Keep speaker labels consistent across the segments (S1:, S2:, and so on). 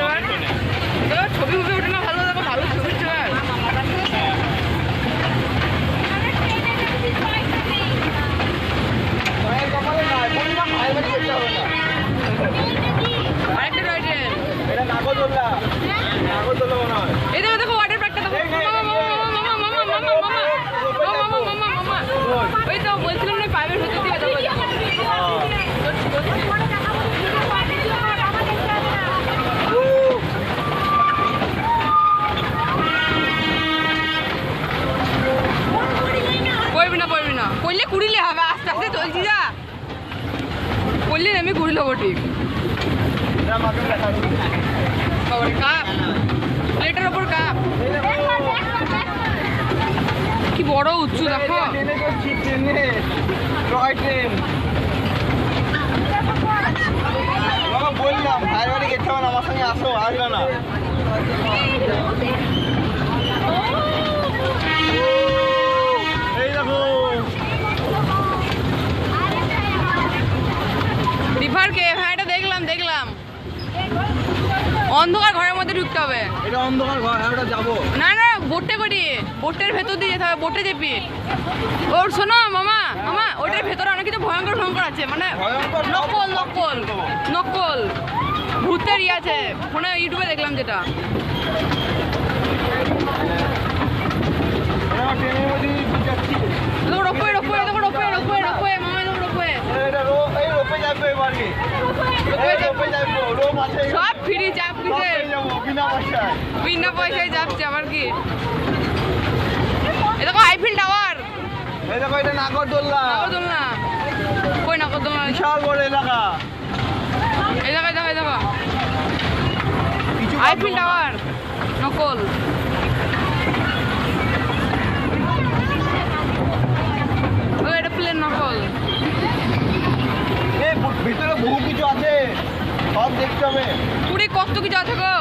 S1: এবার ছবি উঠে ওঠে না ভালো দেখো ভালো ছবি চলে আরেকটা রয়েছে এই দেখো দেখো ওয়াটার পার্কটা দেখো ওই তো বলছিলাম না পাইপের ভেতর দিয়ে দেখো পড়বি না পড়লে কুড়িলে হবে আস্তে আস্তে চলছি যা পড়লে আমি কুড়িল হবো ঠিক কাপ প্লেটের ওপর কাপ কি বড় উঁচু দেখো
S2: বললাম ভাইয়ের বাড়ি গেছে আমার সঙ্গে আসো আসবে না এই দেখো
S1: রিভার কে হ্যাঁ এটা দেখলাম অন্ধকার ঘরের মধ্যে ঢুকতে হবে
S2: এটা অন্ধকার ঘর ওটা যাবো
S1: না না বোটে করি বোটের ভেতর দিয়ে যেতে হবে বোটে চেপি ওর শোনো মামা ওটার ভেতরে অনেক কিছু ভয়ঙ্কর আছে মানে নকল ভূতের আছে ফোনে ইউটিউবে দেখলাম যেটা সব ফ্রি চাপ বিনা পয়সায় যাচ্ছে আবার কি দেখো আইফেল টাওয়ার
S2: এটা নাগরদোল্লা
S1: কই নাগরদোল্লা
S2: বিশাল বড় এলাকা
S1: এই দেখো আইফেল টাওয়ার নকল এটা প্লেন নকল
S2: ভিতরে বহু কিছু আছে সব দেখতে হবে
S1: পুরী কত কিছু আছে গো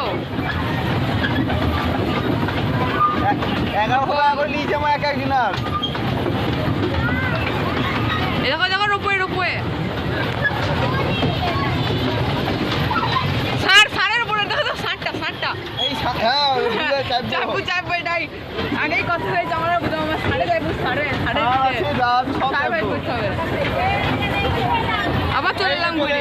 S2: 11 টাকা করে নিয়েছে আমার এক দিনার
S1: দেখো রোপওয়ে সারের উপরে দেখো তো ষাটটা
S2: এই হ্যাঁ
S1: চাপবো এটাই আগেই কষ্ট হয়েছে আমার সাড়ে যাইবো সাড়ে
S2: সব
S1: আবার চলে এলাম ঘুরে